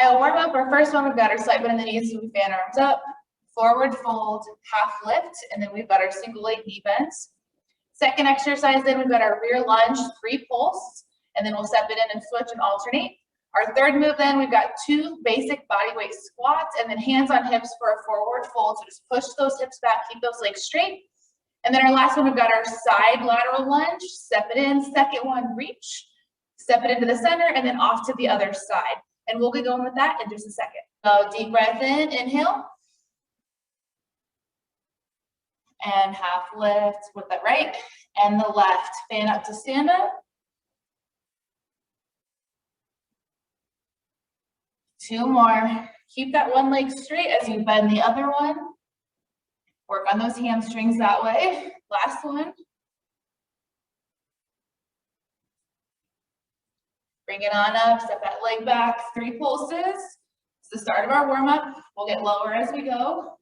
PiYo warm up. Our first one, we've got our slight bend in the knees, so we fan arms up, forward fold, half lift, and then we've got our single leg knee bends. Second exercise, then we've got our rear lunge, 3 pulse, and then we'll step it in and switch and alternate. Our third move, then we've got 2 basic body weight squats, and then hands on hips for a forward fold. So just push those hips back, keep those legs straight. And then our last one, we've got our side lateral lunge, step it in, second one, reach, step it into the center, and then off to the other side. And we'll get going with that in just a second. So deep breath in, inhale. And half lift with the right and the left. Fan up to stand up. 2 more. Keep that one leg straight as you bend the other one. Work on those hamstrings that way. Last one. Bring it on up, step that leg back, 3 pulses. It's the start of our warm-up. We'll get lower as we go.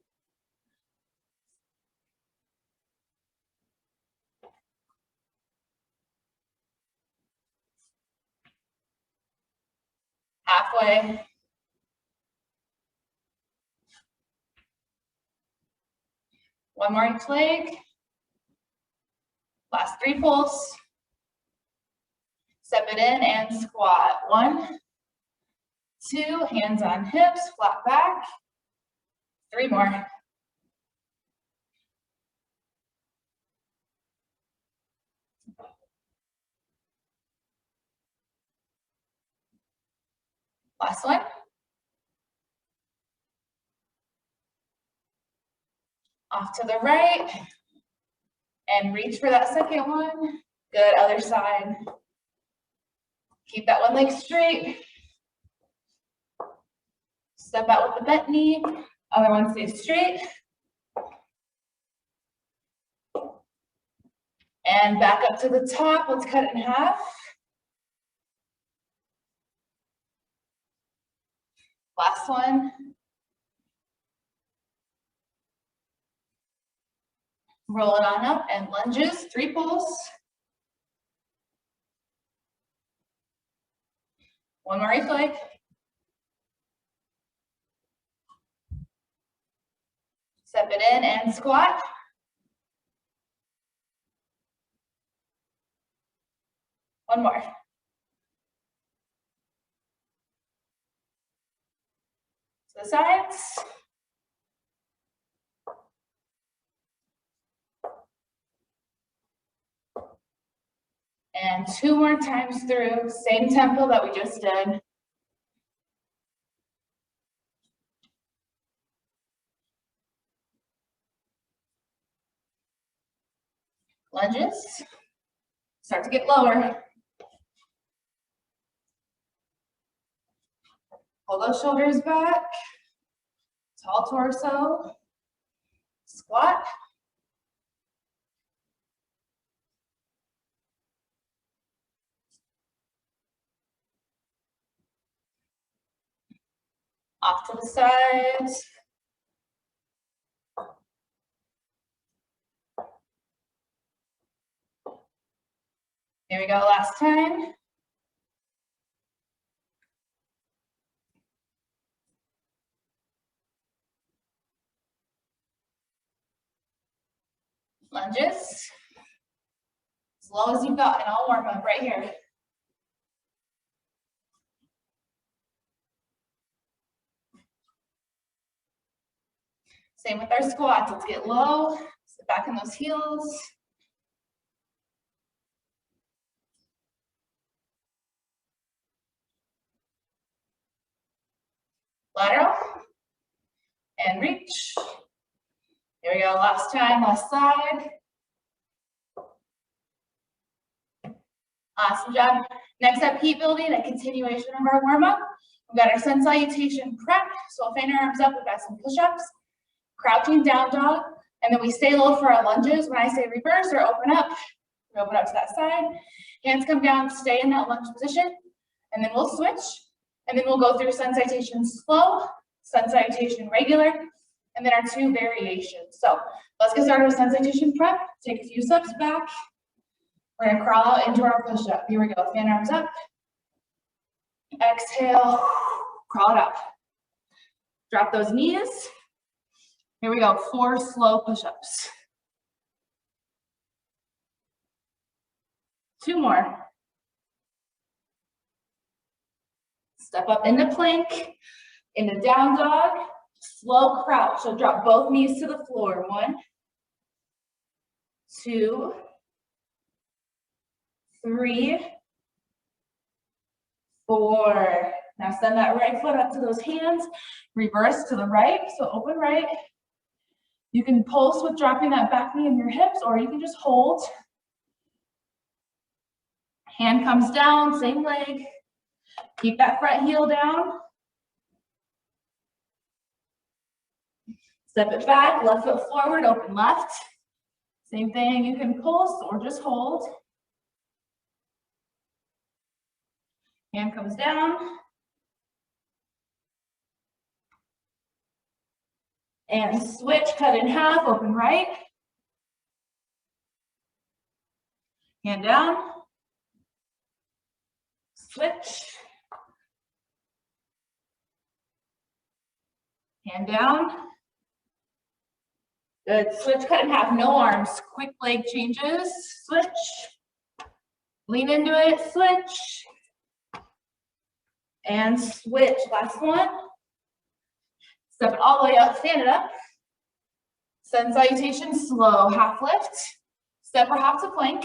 Halfway. One more each leg. Last 3 pulse. Step it in and squat. 1, 2, hands on hips, flat back. 3 more. Last one. Off to the right. And reach for that second one. Good, other side. Keep that one leg straight. Step out with the bent knee. Other one stays straight. And back up to the top. Let's cut it in half. Last one. Roll it on up and lunges, 3 pulls. One more each leg. Step it in and squat. One more. To the sides. And 2 more times through, same tempo that we just did. Lunges. Start to get lower. Pull those shoulders back. Tall torso. Squat. Off to the sides. Here we go, last time. Lunges. As low as you've got, and I'll warm up right here. Same with our squats. Let's get low, sit back in those heels. Lateral, and reach. Here we go, last time, last side. Awesome job. Next up, heat building, a continuation of our warm-up. We've got our sun salutation prep, so we'll fan our arms up, we've got some push-ups. Crouching down dog, and then we stay low for our lunges. When I say reverse or open up, we open up to that side. Hands come down, stay in that lunge position, and then we'll switch. And then we'll go through sun salutation slow, sun salutation regular, and then our 2 variations. So let's get started with sun salutation prep. Take a few steps back. We're gonna crawl out into our push-up. Here we go, fan arms up. Exhale. Crawl it out. Drop those knees. Here we go, 4 slow push-ups. 2 more. Step up into plank, into down dog, slow crouch. So drop both knees to the floor. 1, 2, 3, 4. Now send that right foot up to those hands. Reverse to the right, so open right. You can pulse with dropping that back knee in your hips, or you can just hold. Hand comes down, same leg. Keep that front heel down. Step it back, left foot forward, open left. Same thing, you can pulse or just hold. Hand comes down. And switch, cut in half, open right. Hand down. Switch. Hand down. Good, switch, cut in half, no arms. Quick leg changes, switch. Lean into it, switch. And switch, last one. Step it all the way up, stand it up. Sun salutation, slow, half lift. Step or hop to plank.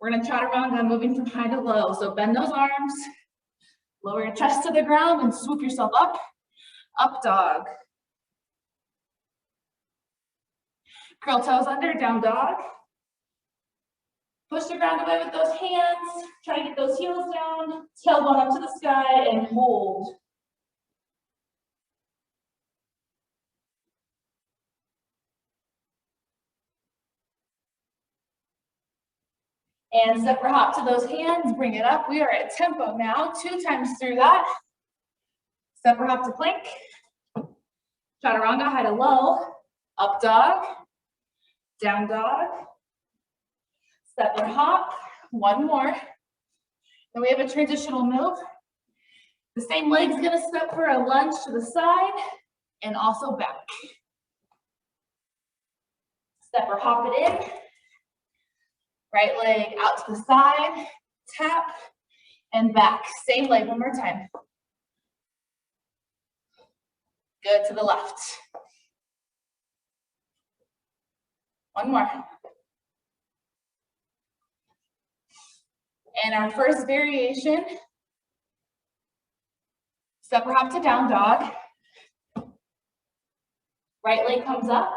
We're gonna chaturanga, moving from high to low. So bend those arms, lower your chest to the ground and swoop yourself up. Up dog. Curl toes under, down dog. Push the ground away with those hands. Try to get those heels down. Tailbone up to the sky and hold. And step or hop to those hands, bring it up. We are at tempo now, 2 times through that. Step or hop to plank. Chaturanga, high to low. Up dog. Down dog. Step or hop. 1 more. Then we have a transitional move. The same leg's gonna step for a lunge to the side and also back. Step or hop it in. Right leg out to the side, tap, and back. Same leg, one more time. Good, to the left. 1 more. And our first variation, step or hop to down dog. Right leg comes up.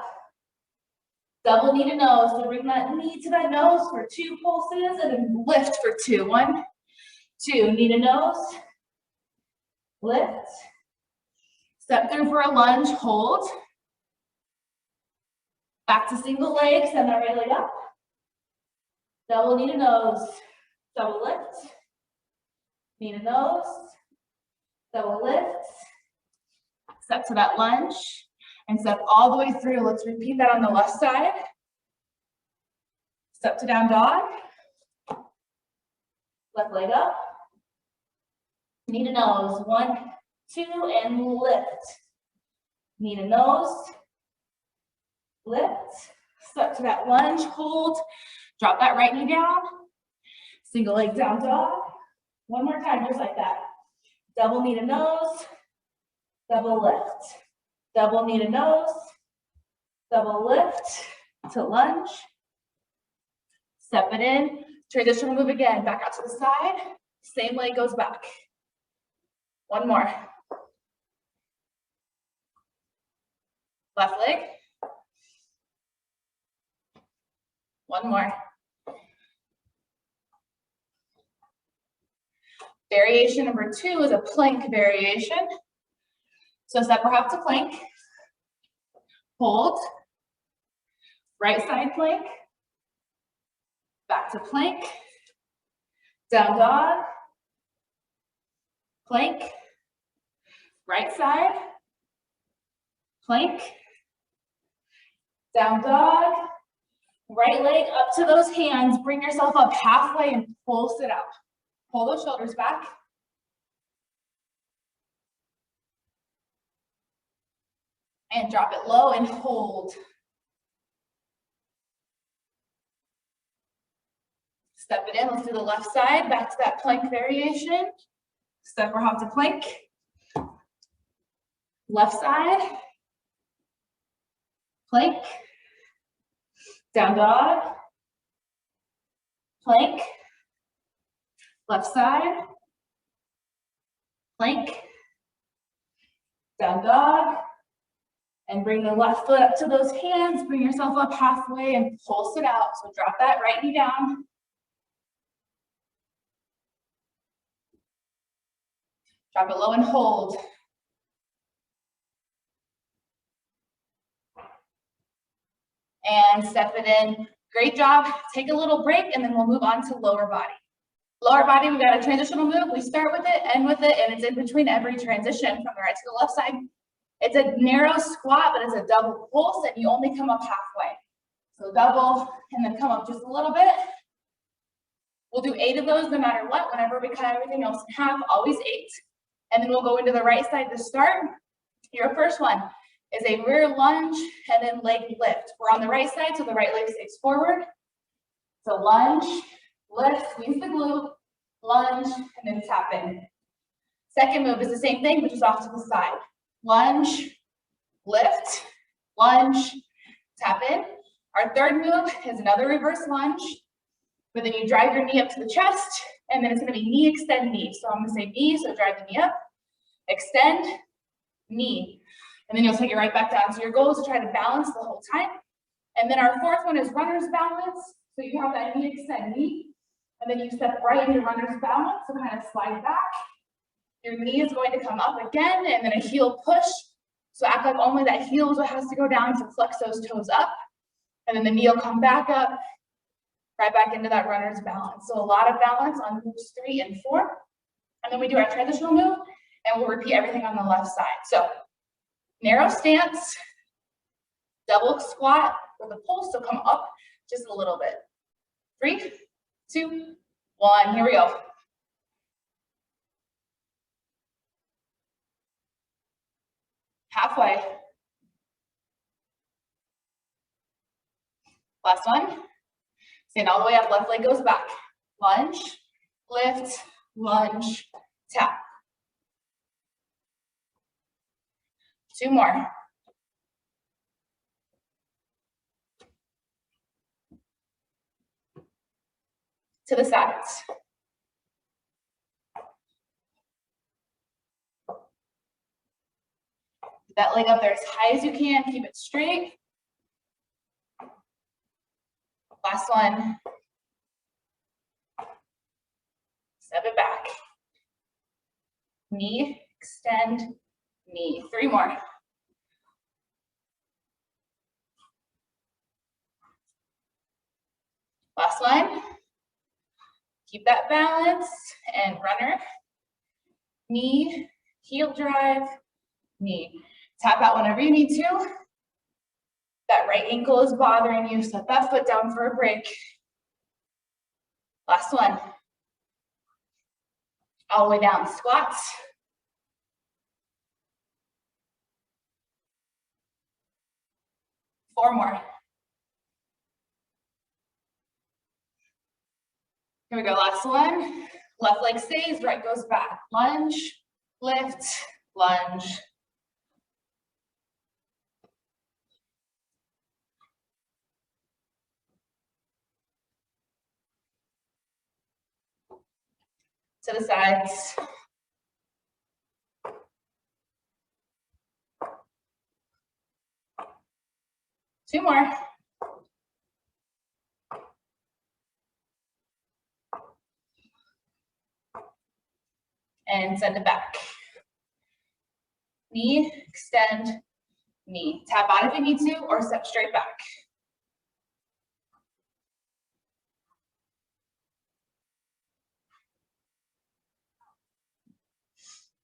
Double knee to nose, so bring that knee to that nose for 2 pulses and then lift for 2. 1, 2, knee to nose, lift. Step through for a lunge, hold. Back to single leg, send that right leg up. Double knee to nose, double lift. Knee to nose, double lift. Step to that lunge. And step all the way through. Let's repeat that on the left side. Step to down dog. Left leg up. Knee to nose. 1, 2, and lift. Knee to nose. Lift. Step to that lunge. Hold. Drop that right knee down. Single leg down dog. 1 more time, just like that. Double knee to nose. Double lift. Double knee to nose, double lift to lunge. Step it in, transitional move again, back out to the side, same leg goes back. 1 more. Left leg. 1 more. Variation number 2 is a plank variation. So step or hop to plank, hold, right side plank, back to plank, down dog, plank, right side, plank, down dog, right leg up to those hands, bring yourself up halfway and pulse it out. Pull those shoulders back. And drop it low and hold. Step it in, let's do the left side, back to that plank variation. Step or hop to plank. Left side. Plank. Down dog. Plank. Left side. Plank. Down dog. And bring the left foot up to those hands. Bring yourself up halfway and pulse it out. So drop that right knee down. Drop it low and hold. And step it in. Great job. Take a little break and then we'll move on to lower body. Lower body, we've got a transitional move. We start with it, end with it, and it's in between every transition from the right to the left side. It's a narrow squat, but it's a double pulse, and you only come up halfway. So double, and then come up just a little bit. We'll do 8 of those no matter what. Whenever we cut everything else in half, always 8. And then we'll go into the right side to start. Your first one is a rear lunge and then leg lift. We're on the right side, so the right leg stays forward. So lunge, lift, squeeze the glute, lunge, and then tap in. Second move is the same thing, but just off to the side. Lunge, lift, lunge, tap in. Our third move is another reverse lunge, but then you drive your knee up to the chest, and then it's gonna be knee, extend, knee. So I'm gonna say knee, so drive the knee up, extend, knee. And then you'll take it right back down. So your goal is to try to balance the whole time. And then our fourth one is runner's balance. So you have that knee, extend, knee, and then you step right into runner's balance, so kind of slide back. Your knee is going to come up again, and then a heel push. So act like only that heel is what has to go down to flex those toes up. And then the knee will come back up, right back into that runner's balance. So a lot of balance on moves 3 and 4. And then we do our transitional move, and we'll repeat everything on the left side. So narrow stance, double squat with a pulse, so come up just a little bit. 3, 2, 1, here we go. Halfway. Last one. Stand all the way up, left leg goes back. Lunge, lift, lunge, tap. 2 more. To the sides. That leg up there as high as you can, keep it straight. Last one. Step it back. Knee, extend, knee. 3 more. Last one. Keep that balance and runner. Knee, heel drive, knee. Tap out whenever you need to. That right ankle is bothering you, set that foot down for a break. Last one. All the way down, squats. Four more. Here we go, last one. Left leg stays, right goes back. Lunge, lift, lunge. To the sides. Two more. And send it back. Knee, extend, knee. Tap out if you need to, or step straight back.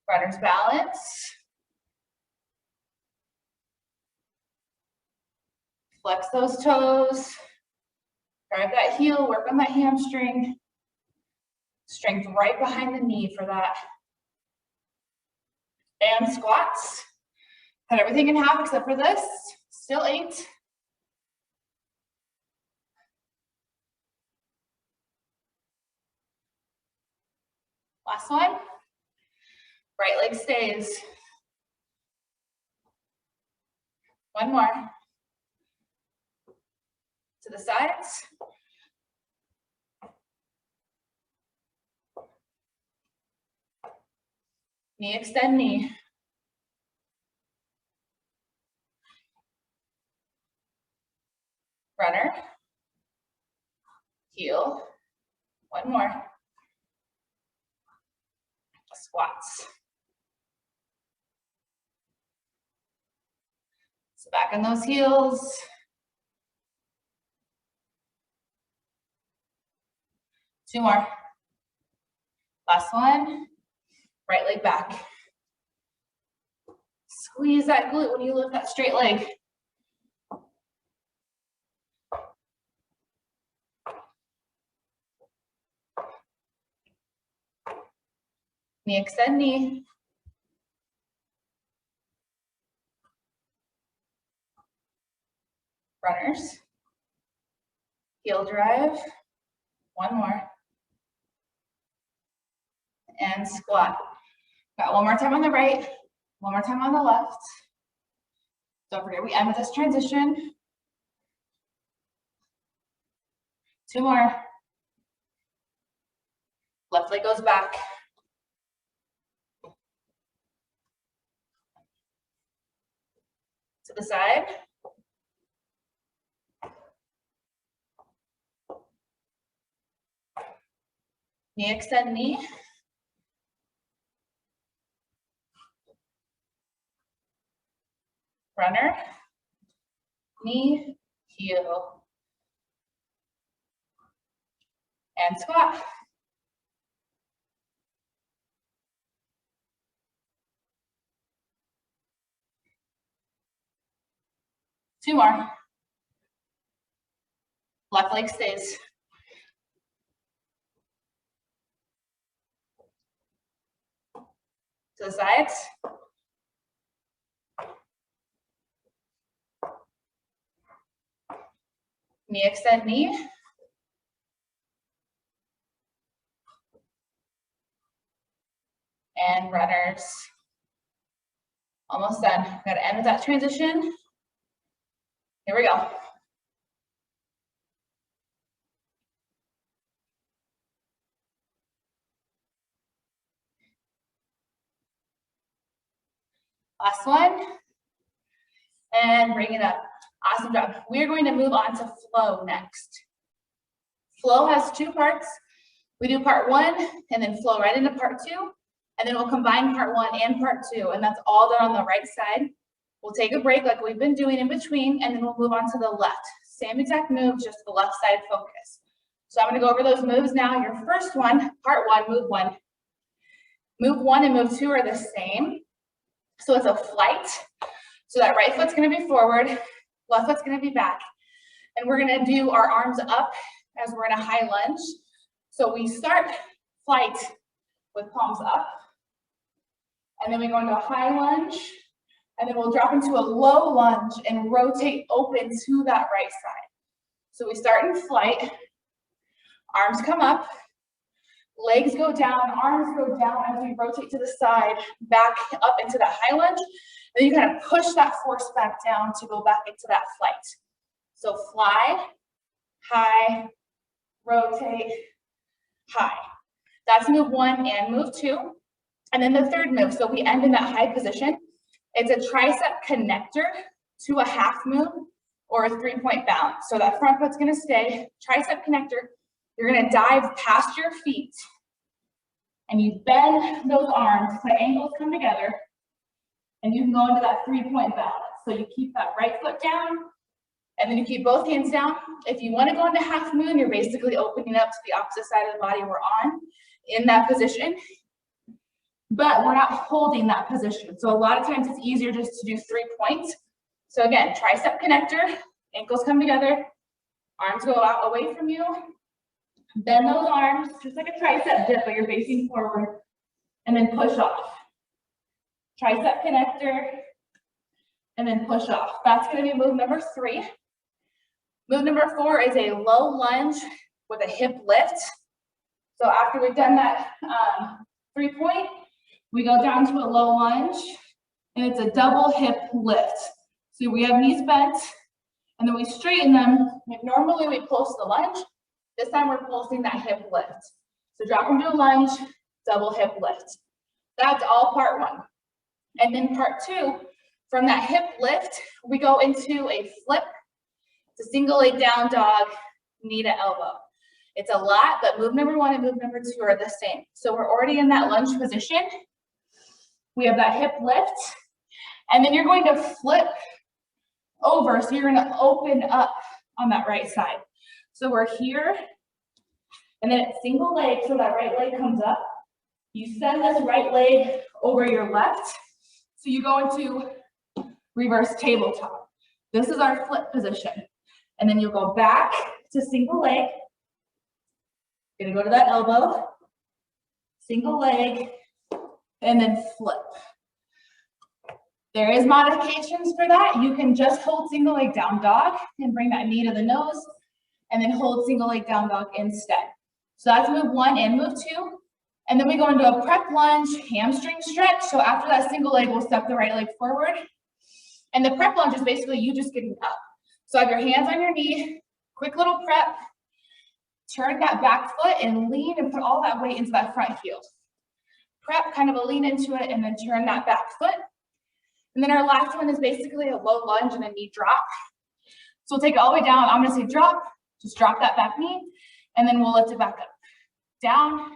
Runner's balance. Flex those toes. Drive that heel, work on that hamstring. Strength right behind the knee for that. And squats. Cut everything in half except for this. Still 8. Last one. Right leg stays. One more. To the sides. Knee extend knee. Runner. Heel. One more. Squats. So back on those heels. Two more. Last one. Right leg back. Squeeze that glute when you lift that straight leg. Knee extend knee. Runners. Heel drive. One more. And squat. Got one more time on the right, one more time on the left. Don't forget, we end with this transition. Two more. Left leg goes back. To the side. Knee extend knee. Runner. Knee, heel. And squat. Two more. Left leg stays. To the sides. Knee extend knee. And runners. Almost done. Got to end with that transition. Here we go. Last one. And bring it up. Awesome job. We're going to move on to flow next. Flow has two parts. We do part 1 and then flow right into part 2. And then we'll combine part 1 and part 2. And that's all done on the right side. We'll take a break like we've been doing in between, and then we'll move on to the left. Same exact move, just the left side focus. So I'm going to go over those moves now. Your first one, part 1, move 1. Move 1 and move 2 are the same. So it's a flight. So that right foot's going to be forward, left foot's going to be back. And we're going to do our arms up as we're in a high lunge. So we start flight with palms up. And then we go into a high lunge. And then we'll drop into a low lunge and rotate open to that right side. So we start in flight. Arms come up. Legs go down, arms go down as we rotate to the side, back up into that high lunge. Then you kind of push that force back down to go back into that flight. So fly, high, rotate, high. That's move 1 and move 2. And then the third move, so we end in that high position. It's a tricep connector to a half move or a 3-point balance. So that front foot's gonna stay, tricep connector. You're gonna dive past your feet and you bend those arms, the ankles come together, and you can go into that 3-point balance. So you keep that right foot down, and then you keep both hands down. If you wanna go into half moon, you're basically opening up to the opposite side of the body we're on in that position, but we're not holding that position. So a lot of times it's easier just to do 3 points. So again, tricep connector, ankles come together, arms go out away from you, Bend those arms, just like a tricep dip, but you're facing forward, and then push off. Tricep connector, and then push off. That's gonna be move number 3. Move number 4 is a low lunge with a hip lift. So after we've done that 3-point, we go down to a low lunge, and it's a double hip lift. So we have knees bent, and then we straighten them. Like normally we pulse the lunge. This time we're pulsing that hip lift. So drop into a lunge, double hip lift. That's all part 1. And then part 2, from that hip lift, we go into a flip. It's a single leg down dog, knee to elbow. It's a lot, but move number 1 and move number 2 are the same. So we're already in that lunge position. We have that hip lift, and then you're going to flip over. So you're going to open up on that right side. So we're here, and then it's single leg, so that right leg comes up. You send this right leg over your left. So you go into reverse tabletop. This is our flip position. And then you'll go back to single leg. You're gonna go to that elbow, single leg, and then flip. There is modifications for that. You can just hold single leg down dog and bring that knee to the nose, and then hold single leg down dog instead. So that's move 1 and move 2. And then we go into a prep lunge, hamstring stretch. So after that single leg, we'll step the right leg forward. And the prep lunge is basically you just getting up. So have your hands on your knee, quick little prep, turn that back foot and lean and put all that weight into that front heel. Prep, kind of a lean into it, and then turn that back foot. And then our last one is basically a low lunge and a knee drop. So we'll take it all the way down. I'm gonna say drop, just drop that back knee, and then we'll lift it back up. Down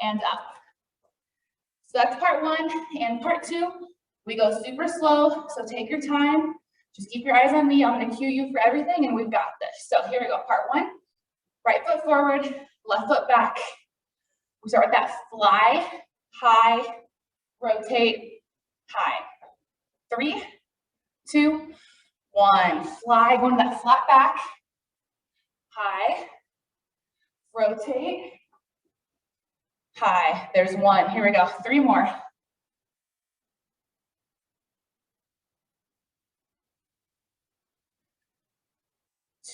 and up. So that's part 1, and part 2, we go super slow, so take your time. Just keep your eyes on me. I'm gonna cue you for everything, and we've got this. So here we go, part 1. Right foot forward, left foot back. We start with that fly, high, rotate, high. 3, 2, 1. Fly, going to that flat back, high, rotate, high. There's 1. Here we go. 3 more.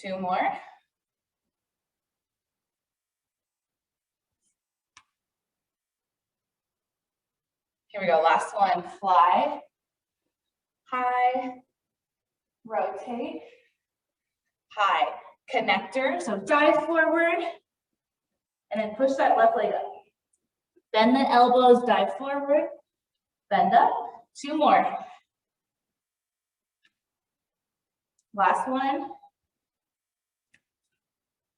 Two more. Here we go. Last one. Fly, high, rotate, high. Connector. So dive forward, and then push that left leg up. Bend the elbows, dive forward, bend up. 2 more. Last one.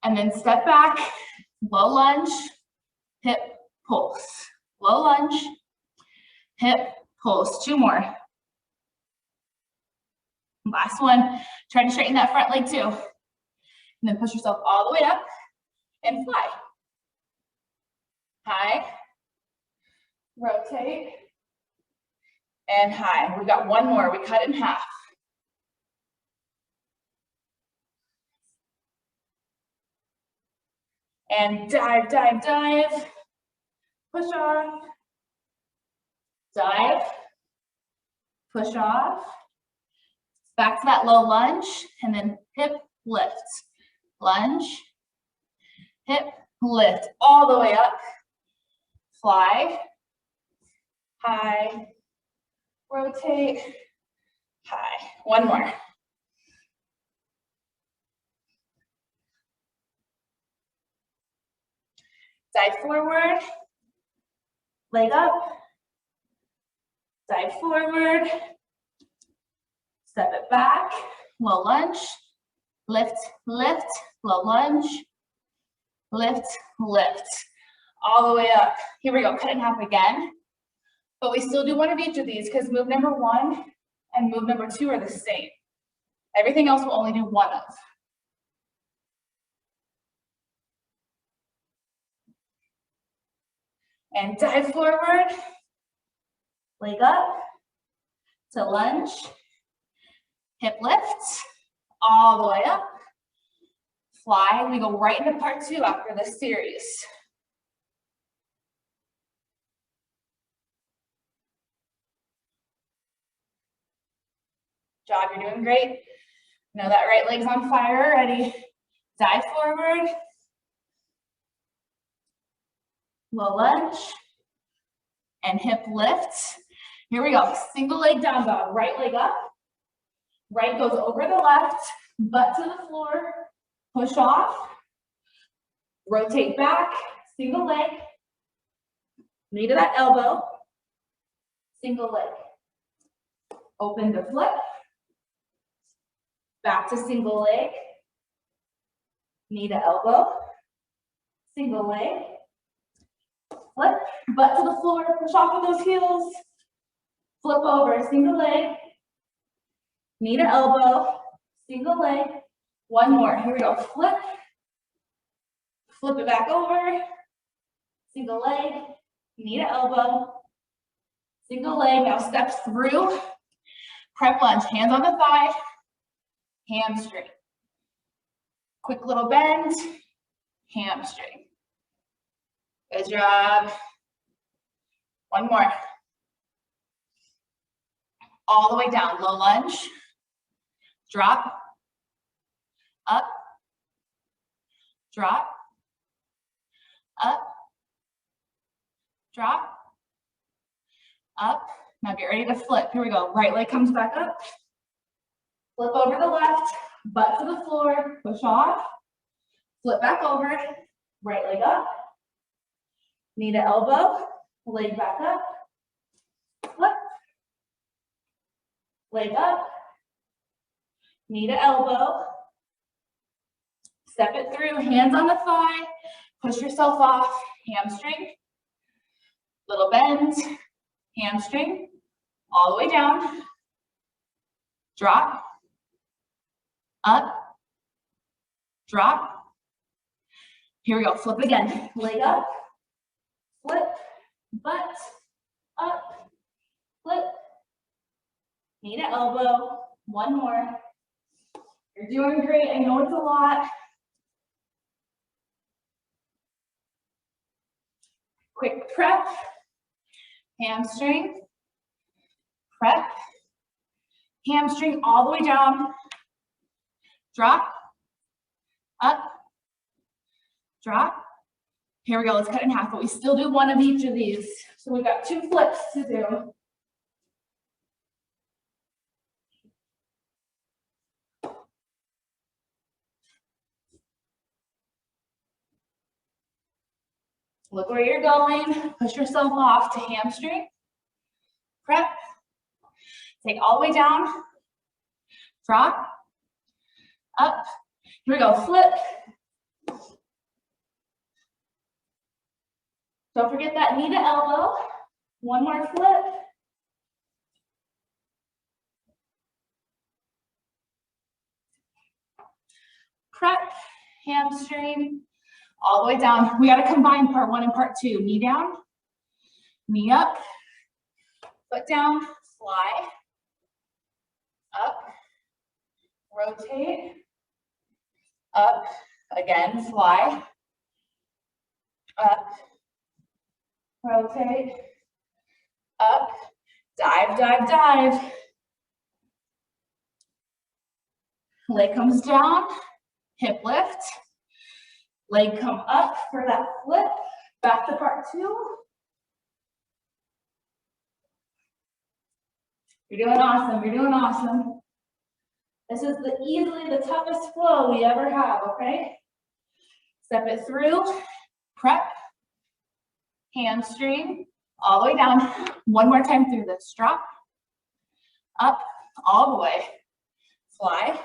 And then step back, low lunge, hip pulse. Low lunge, hip pulse. 2 more. Last one. Try to straighten that front leg too. And then push yourself all the way up and fly. High, rotate, and high. We've got 1 more. We cut it in half. And dive, dive, dive. Push off. Dive. Push off. Back to that low lunge, and then hip lift. Lunge, hip lift, all the way up. Fly, high, rotate, high. 1 more. Dive forward, leg up, dive forward, step it back, low lunge, lift, lift, low lunge, lift, lift, all the way up. Here we go, cut it in half again. But we still do 1 of each of these because move number 1 and move number 2 are the same. Everything else we'll only do 1 of. And dive forward, leg up to lunge, hip lift, all the way up, fly. We go right into part 2 after this series. Job, you're doing great. Know that right leg's on fire already. Dive forward. Low lunge. And hip lift. Here we go. Single leg down dog. Right leg up. Right goes over the left. Butt to the floor. Push off. Rotate back. Single leg. Knee to that elbow. Single leg. Open to flip. Back to single leg. Knee to elbow. Single leg. Flip. Butt to the floor. Push off of those heels. Flip over. Single leg. Knee to elbow. Single leg. One more. Here we go. Flip. Flip it back over. Single leg. Knee to elbow. Single leg. Now step through. Prep lunge. Hands on the thigh. Hamstring. Quick little bend. Hamstring. Good job. One more. All the way down. Low lunge. Drop. Up. Drop. Up. Drop. Up. Now get ready to flip. Here we go. Right leg comes back up. Flip over the left. Butt to the floor. Push off. Flip back over. Right leg up. Knee to elbow. Leg back up. Flip. Leg up. Knee to elbow. Step it through. Hands on the thigh. Push yourself off. Hamstring. Little bend. Hamstring. All the way down. Drop. Up. Drop. Here we go. Flip again. Leg up. Flip. Butt. Up. Flip. Knee to elbow. One more. You're doing great. I know it's a lot. Quick prep. Hamstring. Prep. Hamstring all the way down. Drop. Up. Drop. Here we go. Let's cut it in half, but we still do one of each of these. So we've got 2 flips to do. Look where you're going. Push yourself off to hamstring. Prep. Take all the way down. Drop. Up. Here we go. Flip. Don't forget that knee to elbow. One more flip. Prep. Hamstring. All the way down. We got to combine part 1 and part 2. Knee down. Knee up. Foot down. Fly. Up. Rotate. Up. Again. Fly. Up. Rotate. Up. Dive, dive, dive. Leg comes down. Hip lift. Leg come up for that flip. Back to part 2. You're doing awesome. You're doing awesome. This is easily the toughest flow we ever have, okay? Step it through. Prep. Hamstring. All the way down. One more time through this. Drop. Up. All the way. Fly.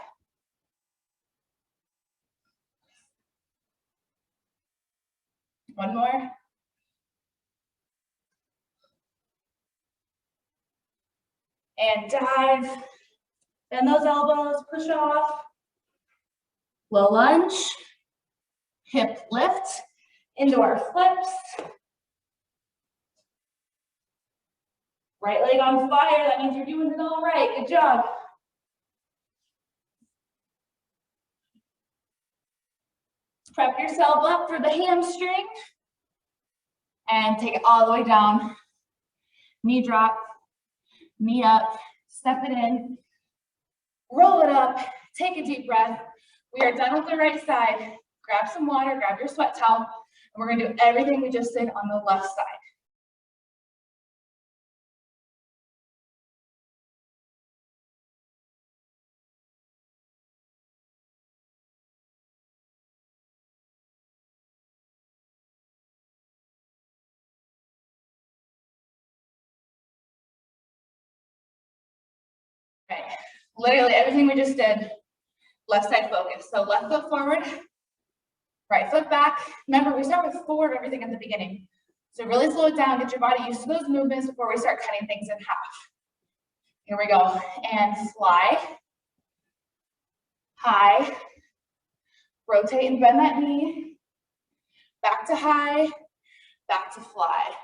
One more. And dive. Bend those elbows, push off. Low lunge. Hip lift. Into our flips. Right leg on fire. That means you're doing it all right. Good job. Prep yourself up for the hamstring. And take it all the way down. Knee drop, knee up, step it in, roll it up, take a deep breath. We are done with the right side. Grab some water, grab your sweat towel, and we're gonna do everything we just did on the left side. Okay, literally everything we just did, left side focus. So left foot forward, right foot back. Remember, we start with forward everything at the beginning. So really slow it down, get your body used to those movements before we start cutting things in half. Here we go, and fly, high, rotate and bend that knee, back to high, back to fly.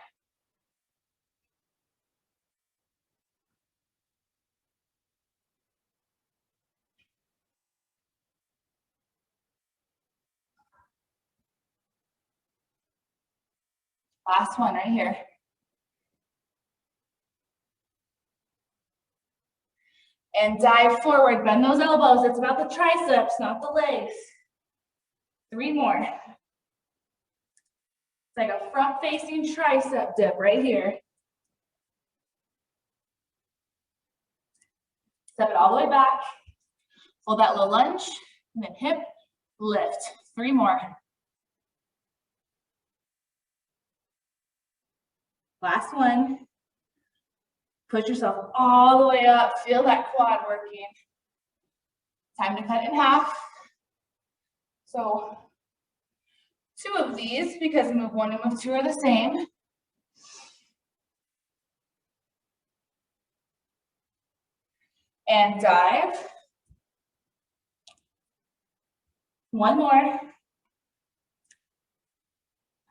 Last one right here. And dive forward, bend those elbows. It's about the triceps, not the legs. 3 more. It's like a front-facing tricep dip right here. Step it all the way back. Hold that low lunge, and then hip, lift. 3 more. Last one. Push yourself all the way up. Feel that quad working. Time to cut in half. So 2 of these, because move 1 and move 2 are the same. And dive. 1 more.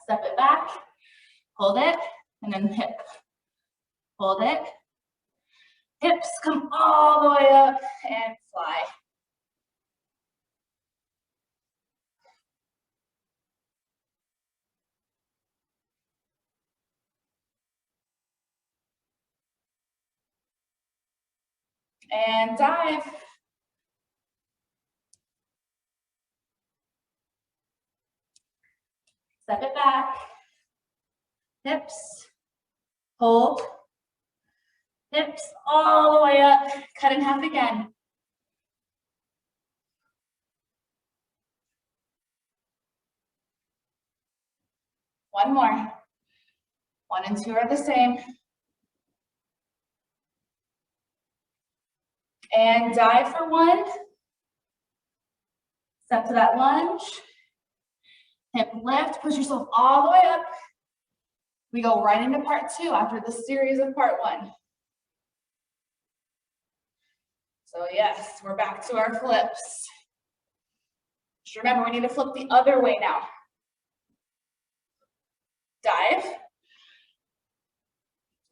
Step it back. Hold it. And then hip. Hold it. Hips come all the way up and fly. And dive. Step it back. Hips. Hold. Hips all the way up. Cut in half again. One more. 1 and 2 are the same. And dive for 1. Step to that lunge. Hip lift, push yourself all the way up. We go right into part 2 after the series of part 1. So yes, we're back to our flips. Just remember, we need to flip the other way now. Dive.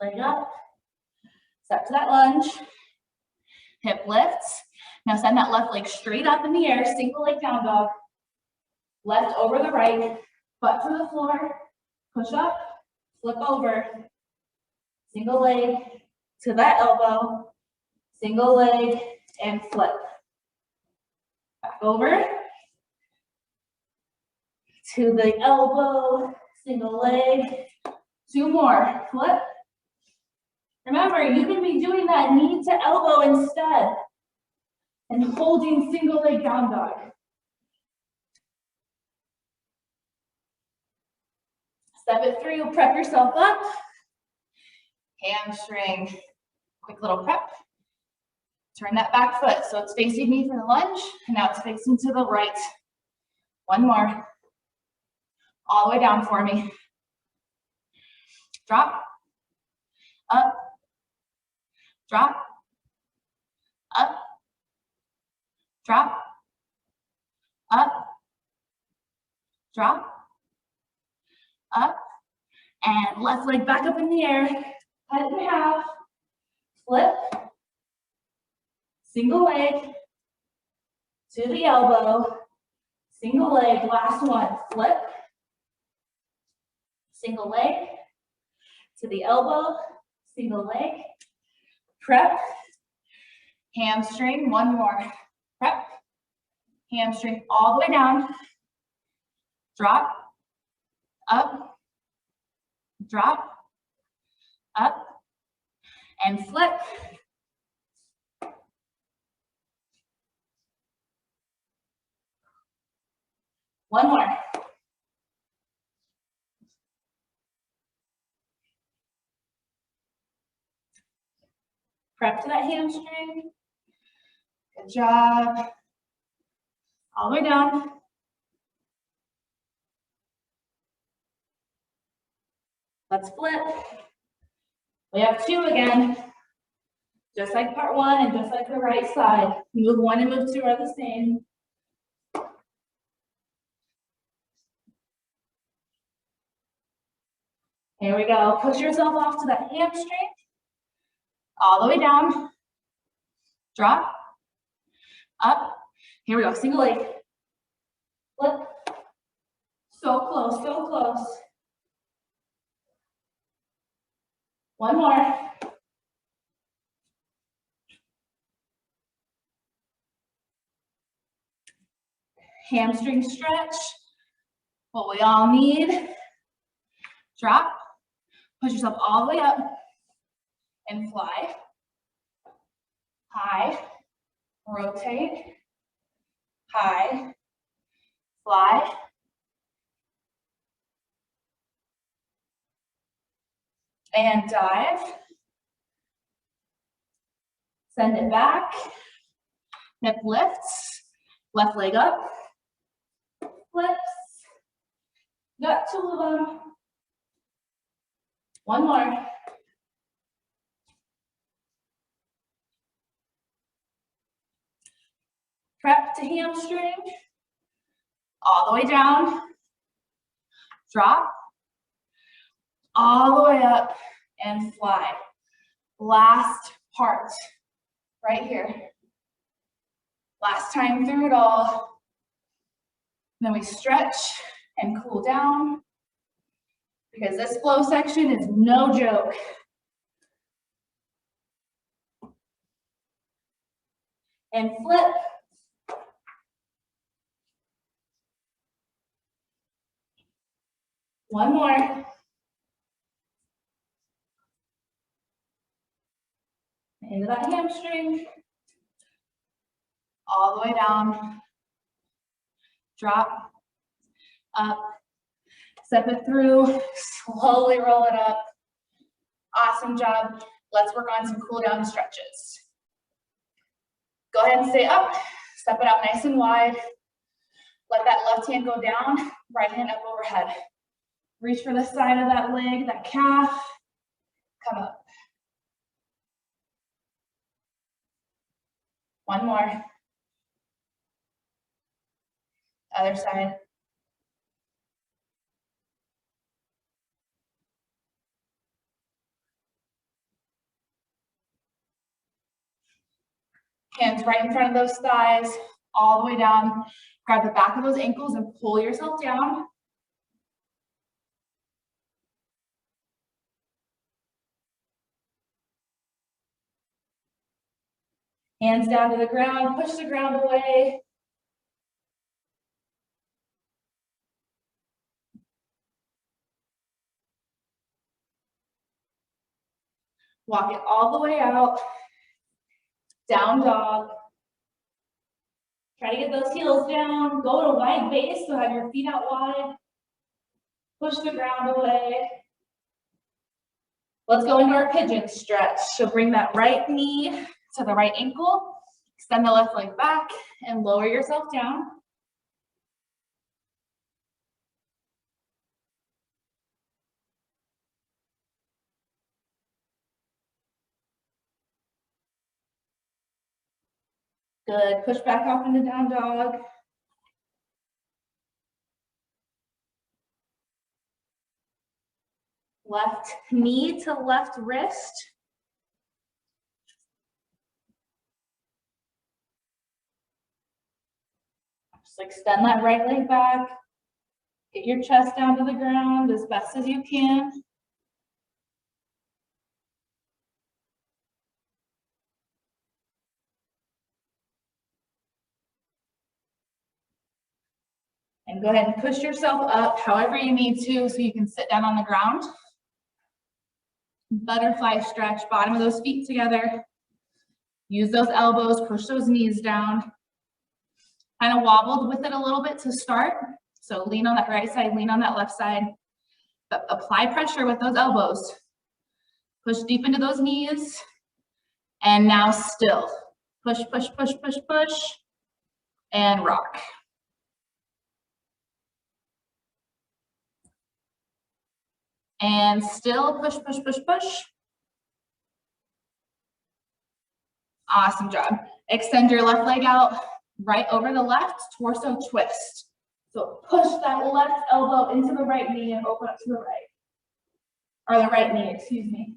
Leg up. Step to that lunge. Hip lifts. Now send that left leg straight up in the air, single leg down dog. Left over the right, butt to the floor, push up, flip over. Single leg to that elbow, single leg, and flip. Back over to the elbow, single leg. 2 more, flip. Remember, you can be doing that knee to elbow instead and holding single leg down dog. Step it through, prep yourself up. Hamstring, quick little prep. Turn that back foot so it's facing me for the lunge, and now it's facing to the right. 1 more. All the way down for me. Drop, up, drop, up, drop, up, drop, up, and left leg back up in the air. Cut it in half, flip, single leg to the elbow, Single leg, last one, flip. Single leg to the elbow, single leg, prep, hamstring, one more, prep, hamstring all the way down, drop, up, drop, up, and flip. One more. Prep to that hamstring. Good job. All the way down. Let's flip. We have two again. Just like part one and just like the right side. Move one and move two are the same. Here we go. Push yourself off to that hamstring. All the way down. Drop. Up. Here we go. Single leg. Flip. So close, so close. One more. Hamstring stretch. What we all need. Drop. Push yourself all the way up. And fly. High. Rotate. High. Fly. And dive. Send it back. Hip lifts. Left leg up. Flips. Got two of them. One more. Prep to hamstring. All the way down. Drop. All the way up and fly. Last part, right here. Last time through it all. Then we stretch and cool down because this flow section is no joke. And flip. One more. Into that hamstring. All the way down. Drop. Up. Step it through. Slowly roll it up. Awesome job. Let's work on some cool down stretches. Go ahead and stay up. Step it out nice and wide. Let that left hand go down. Right hand up overhead. Reach for the side of that leg, that calf. Come up. One more. Other side. Hands right in front of those thighs, all the way down. Grab the back of those ankles and pull yourself down. Hands down to the ground, push the ground away. Walk it all the way out. Down dog. Try to get those heels down. Go to wide base, so have your feet out wide. Push the ground away. Let's go into our pigeon stretch. So bring that right knee to the right ankle. Extend the left leg back and lower yourself down. Good. Push back off into down dog. Left knee to left wrist. So extend that right leg back. Get your chest down to the ground as best as you can. And go ahead and push yourself up however you need to so you can sit down on the ground. Butterfly stretch, bottom of those feet together. Use those elbows, push those knees down. Kind of wobbled with it a little bit to start. So lean on that right side, lean on that left side. But apply pressure with those elbows. Push deep into those knees. And now still. Push, push, push, push, push. And rock. And still push, push, push, push. Awesome job. Extend your left leg out, right over the left, torso twist. So push that left elbow into the right knee and open up to the right. Or the right knee, excuse me.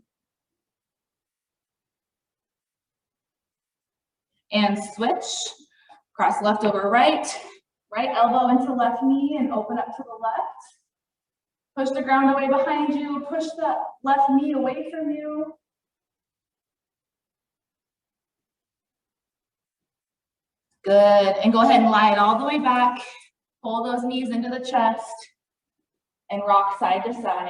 And switch. Cross left over right. Right elbow into left knee and open up to the left. Push the ground away behind you. Push that left knee away from you. Good. And go ahead and lie it all the way back. Pull those knees into the chest and rock side to side.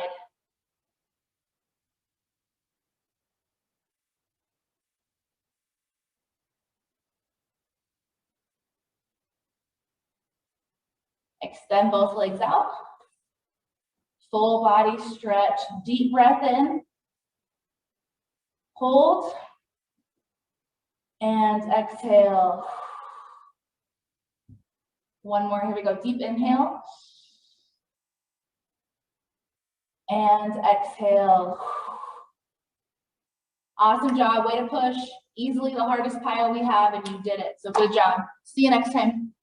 Extend both legs out. Full body stretch. Deep breath in. Hold. And exhale. One more, here we go. Deep inhale. And exhale. Awesome job, way to push. Easily the hardest PiYo we have, and you did it. So good job. See you next time.